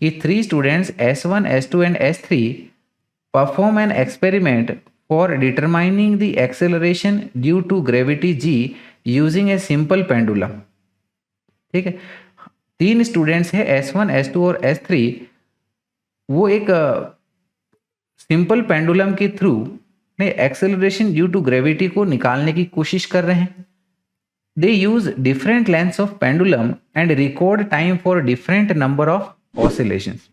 कि 3 students S1, S2 and S3 perform an experiment for determining the acceleration due to gravity G using a simple pendulum. ठीक है, 3 students है S1, S2 और S3, वो एक simple pendulum के through acceleration due to gravity को निकालने की कोशिश कर रहे हैं। They use different lengths of pendulum and record time for different number of oscillations.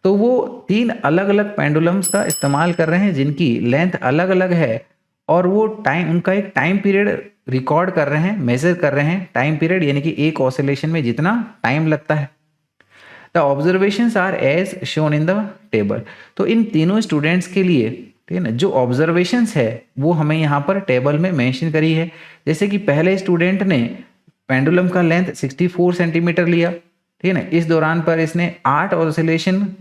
तो वो 3 अलग अलग पेंडुलम्स का इस्तेमाल कर रहे हैं जिनकी लेंथ अलग अलग है, और वो टाइम, उनका एक टाइम पीरियड रिकॉर्ड कर रहे हैं, मेजर कर रहे हैं टाइम पीरियड, यानी कि एक ऑसिलेशन में जितना टाइम लगता है। The observations are as shown in the table. तो इन तीनों स्टूडेंट्स के लिए, ठीक है ना, जो ऑब्जर्वेशंस है वो हमें यहाँ पर टेबल में मेंशन करी है। जैसे कि पहले स्टूडेंट ने पेंडुलम का लेंथ 64 सेंटीमीटर लिया, ठीक है ना, इस दौरान पर इसने 8 ऑसिलेशन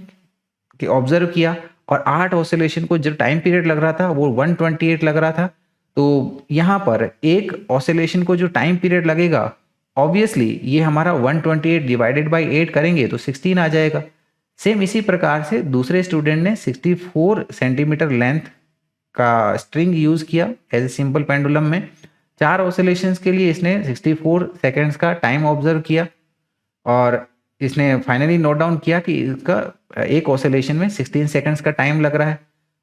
के ऑब्जर्व किया, और 8 ऑसिलेशन को जो टाइम पीरियड लग रहा था वो 128 लग रहा था। तो यहाँ पर एक ऑसिलेशन को जो टाइम पीरियड लगेगा, ऑब्वियसली ये हमारा 128 डिवाइडेड बाई 8 करेंगे तो 16 आ जाएगा। सेम इसी प्रकार से दूसरे स्टूडेंट ने 64 सेंटीमीटर लेंथ का स्ट्रिंग यूज किया एज ए सिंपल पेंडुलम में। 4 ऑसिलेशंस के लिए इसने 64 सेकेंड्स का टाइम ऑब्जर्व किया, और इसने फाइनली नोट डाउन किया कि इसका एक ऑसिलेशन में 16 सेकेंड्स का टाइम लग रहा है।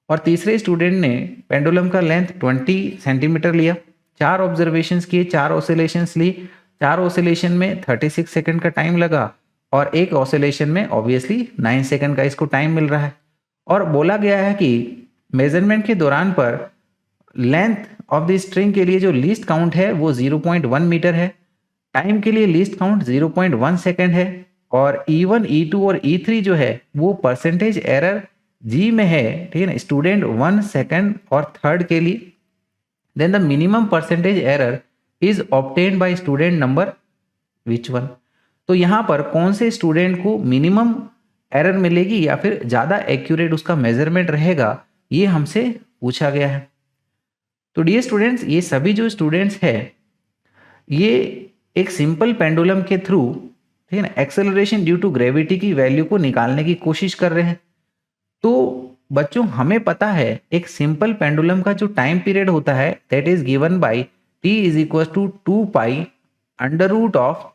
और तीसरे स्टूडेंट ने पेंडुलम का लेंथ 20 सेंटीमीटर लिया, 4 ऑब्जर्वेशंस किए, 4 ऑसिलेशंस ली, 4 ऑसिलेशन में 36 सेकेंड का टाइम लगा, और एक ऑसिलेशन में ऑब्वियसली 9 सेकेंड का इसको टाइम मिल रहा है। और बोला गया है कि मेजरमेंट के दौरान पर लेंथ ऑफ द स्ट्रिंग के लिए जो लीस्ट काउंट है वो 0.1 मीटर है, टाइम के लिए लीस्ट काउंट 0.1 सेकेंड है, और E1, E2 और E3 जो है वो परसेंटेज एरर G में है, ठीक है ना, स्टूडेंट 1, सेकेंड और थर्ड के लिए। Then the minimum percentage error is obtained by student number which one. तो यहाँ पर कौन से स्टूडेंट को मिनिमम एरर मिलेगी या फिर ज़्यादा एक्यूरेट उसका मेजरमेंट रहेगा, ये हमसे पूछा गया है। तो डियर स्टूडेंट्स, ये सभी जो स्टूडेंट्स है ये एक सिंपल पेंडुलम के थ्रू, ठीक है ना, एक्सेलरेशन ड्यू टू ग्रेविटी की वैल्यू को निकालने की कोशिश कर रहे हैं। तो बच्चों, हमें पता है एक सिंपल पेंडुलम का जो टाइम पीरियड होता है that is given by t is equal to 2 pi under root of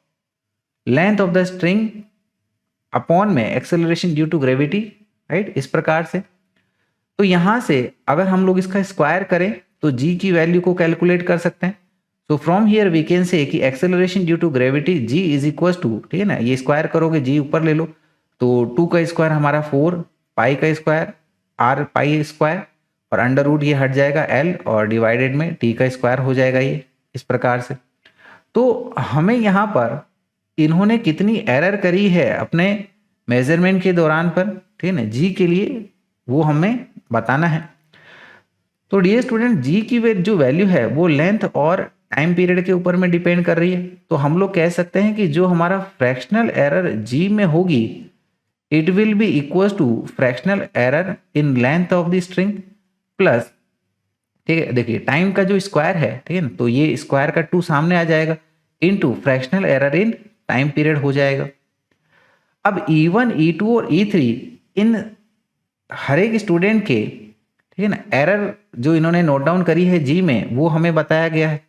length of the string upon में acceleration due to gravity, right, इस प्रकार से। तो यहां से अगर हम लोग इसका स्क्वायर करें तो g की वैल्यू को कैलकुलेट कर सकते हैं। तो from here we can say कि acceleration due to gravity g is equal to, ठीक है ना, ये स्क्वायर करोगे g ऊपर ले लो, तो 2 का स्क्वायर हमारा 4, पाई का स्क्वायर r पाई स्क्वायर, और अंडर रूट ये हट जाएगा l, और डिवाइडेड में t का स्क्वायर हो जाएगा ये, इस प्रकार से। तो हमें यहाँ पर इन्होंने कितनी एरर करी है अपने मेजरमेंट के दौरान पर, ठीक है ना, g के लिए वो हमें बताना है। तो डियर स्टूडेंट, g की जो वैल्यू है वो लेंथ और टाइम पीरियड के ऊपर में डिपेंड कर रही है। तो हम लोग कह सकते हैं कि जो हमारा फ्रैक्शनल एरर g में होगी it will be equal to fractional error in length of the string plus, ठीक है, देखिए टाइम का जो स्क्वायर है, ठीक है ना, तो ये स्क्वायर का 2 सामने आ जाएगा, into fractional error in time period हो जाएगा। अब E1, E2 और E3 इन हर एक स्टूडेंट के, ठीक है ना, एरर जो इन्होंने नोट डाउन करी है जी में वो हमें बताया गया है।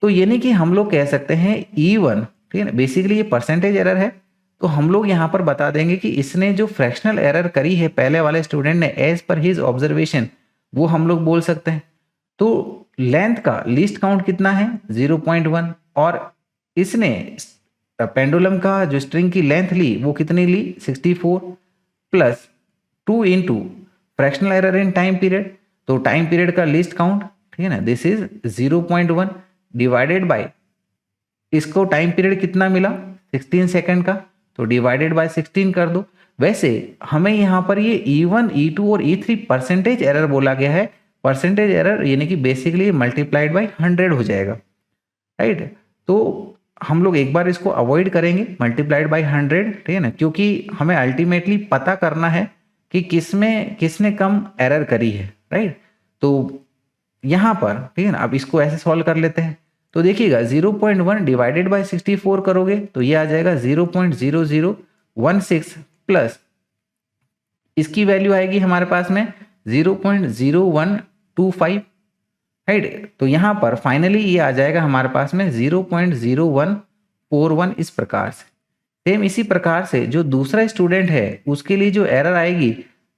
तो यानी कि हम लोग कह सकते हैं E1, ठीक है ना, बेसिकली ये परसेंटेज एरर है, तो हम लोग यहाँ पर बता देंगे कि इसने जो फ्रैक्शनल एरर करी है पहले वाले स्टूडेंट ने एज पर हिज ऑब्जर्वेशन, वो हम लोग बोल सकते हैं। तो लेंथ का लीस्ट काउंट कितना है 0.1, और इसने पेंडुलम का जो स्ट्रिंग की लेंथ ली वो कितनी ली 64 plus 2 into fractional error in time period, तो टाइम पीरियड का लीस्ट काउंट, ठीक है ना, दिस इज 0.1 डिवाइडेड बाय, इसको टाइम पीरियड कितना मिला 16 सेकंड का, तो डिवाइडेड बाय 16 कर दो। वैसे हमें यहाँ पर ये E1, E2 और E3 परसेंटेज एरर बोला गया है, परसेंटेज एरर यानी कि बेसिकली मल्टीप्लाइड बाय 100 हो जाएगा, राइट। तो हम लोग एक बार इसको अवॉइड करेंगे मल्टीप्लाइड बाय 100, ठीक है ना, क्योंकि हमें अल्टीमेटली पता करना है कि किसने कम एरर करी है, राइट। तो यहाँ पर, ठीक है ना, अब इसको ऐसे सॉल्व कर लेते हैं। तो देखिएगा 0.1 डिवाइडेड बाय 64 करोगे तो ये आ जाएगा 0.0016 प्लस इसकी वैल्यू आएगी हमारे पास में 0.0125, राइट। तो यहाँ पर फाइनली ये आ जाएगा हमारे पास में 0.0141 इस प्रकार से। सेम इसी प्रकार से जो दूसरा स्टूडेंट है उसके लिए जो एरर आएगी,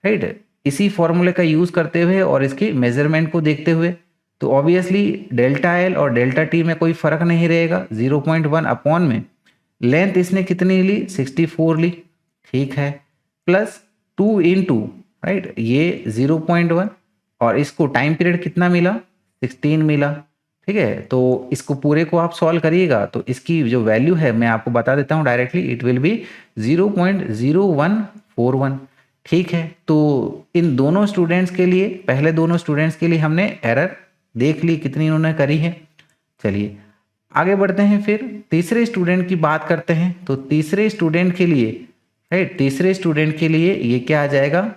राइट, इसी फॉर्मूले का यूज करते हुए और इसके मेजरमेंट को देखते हुए, तो ऑब्वियसली डेल्टा एल और डेल्टा टी में कोई फर्क नहीं रहेगा। 0.1 अपॉन में लेंथ इसने कितनी ली, 64 ली, ठीक है, प्लस 2 इंटू, राइट, ये 0.1 और इसको टाइम पीरियड कितना मिला, 16 मिला, ठीक है। तो इसको पूरे को आप सॉल्व करिएगा तो इसकी जो वैल्यू है मैं आपको बता देता हूँ डायरेक्टली, इट विल बी 0.0141, ठीक है। तो इन दोनों स्टूडेंट्स के लिए, पहले दोनों स्टूडेंट्स के लिए हमने एरर देख ली कितनी इन्होंने करी है। चलिए आगे बढ़ते हैं, फिर तीसरे स्टूडेंट की बात करते हैं। तो तीसरे स्टूडेंट के लिए, राइट, तीसरे स्टूडेंट के लिए ये क्या आ जाएगा,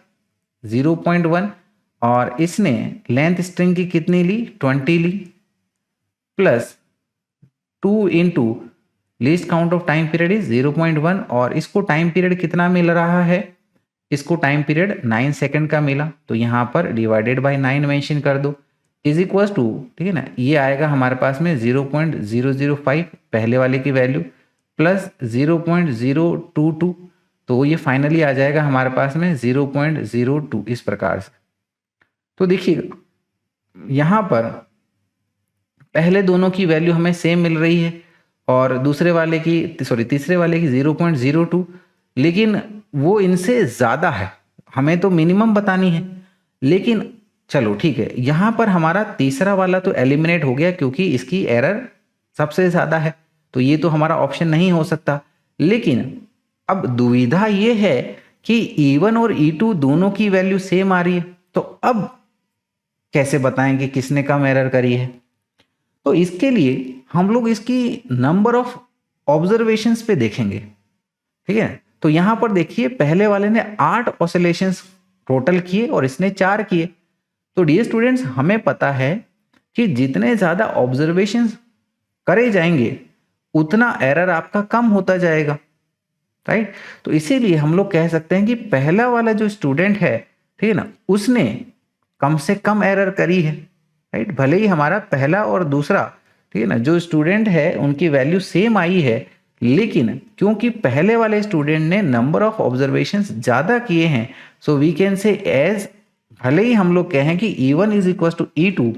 0.1 और इसने लेंथ स्ट्रिंग की कितनी ली, 20 ली, plus 2 into least count of time period is 0.1 और इसको टाइम पीरियड कितना मिल रहा है, इसको टाइम पीरियड 9 सेकंड का मिला, तो यहाँ पर डिवाइडेड बाय 9 मेंशन कर दो, इज इक्वल टू, ठीक है ना, ये आएगा हमारे पास में 0.005 पहले वाले की वैल्यू प्लस 0.022, तो ये फाइनली आ जाएगा हमारे पास में 0.02 इस प्रकार से। तो देखिए यहाँ पर पहले दोनों की वैल्यू हमें सेम मिल रही है और दूसरे वाले की, सॉरी, तीसरे वाले की 0.02, लेकिन वो इनसे ज़्यादा है, हमें तो मिनिमम बतानी है। लेकिन चलो ठीक है, यहाँ पर हमारा तीसरा वाला तो एलिमिनेट हो गया क्योंकि इसकी एरर सबसे ज़्यादा है, तो ये तो हमारा ऑप्शन नहीं हो सकता। लेकिन अब दुविधा ये है कि E1 और E2 दोनों की वैल्यू सेम आ रही है, तो अब कैसे बताएंगे किसने कम एरर करी है। तो इसके लिए हम लोग इसकी नंबर ऑफ ऑब्जर्वेशंस पे देखेंगे, ठीक है। तो यहाँ पर देखिए पहले वाले ने 8 ऑसिलेशंस टोटल किए और इसने 4 किए। तो डियर स्टूडेंट्स, हमें पता है कि जितने ज़्यादा ऑब्जर्वेशंस करे जाएंगे उतना एरर आपका कम होता जाएगा, राइट। तो इसीलिए हम लोग कह सकते हैं कि पहला वाला जो स्टूडेंट है, ठीक है ना, उसने कम से कम एरर करी है, राइट। भले ही हमारा पहला और दूसरा, ठीक है ना, जो स्टूडेंट है उनकी वैल्यू सेम आई है, लेकिन क्योंकि पहले वाले स्टूडेंट ने नंबर ऑफ ऑब्जर्वेशंस ज़्यादा किए हैं, so we can say as, भले ही हम लोग कहें कि E1 is equal to E2,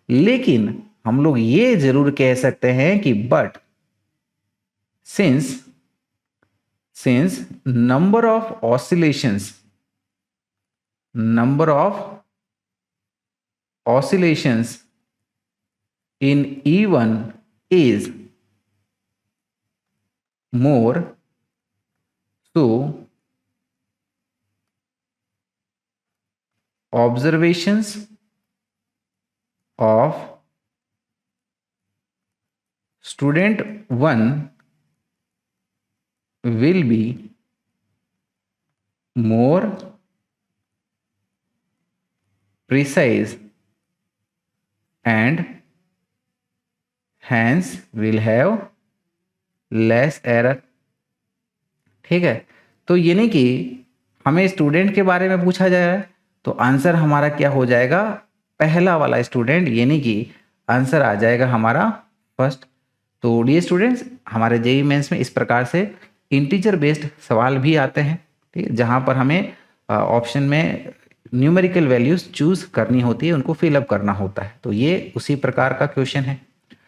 लेकिन हम लोग ये जरूर कह सकते हैं कि but since number of oscillations in E1 is more, so observations of student 1 will be more precise and hence will have less error, ठीक है। तो ये नहीं कि हमें स्टूडेंट के बारे में पूछा जा रहा है तो आंसर हमारा क्या हो जाएगा, पहला वाला स्टूडेंट, ये नहीं कि आंसर आ जाएगा हमारा फर्स्ट। तो डियर स्टूडेंट्स, हमारे जेईई मेंस में इस प्रकार से इंटीजर बेस्ड सवाल भी आते हैं, ठीक है, जहाँ पर हमें ऑप्शन में न्यूमेरिकल वैल्यूज चूज करनी होती है, उनको फिलअप करना होता है। तो ये उसी प्रकार का क्वेश्चन है।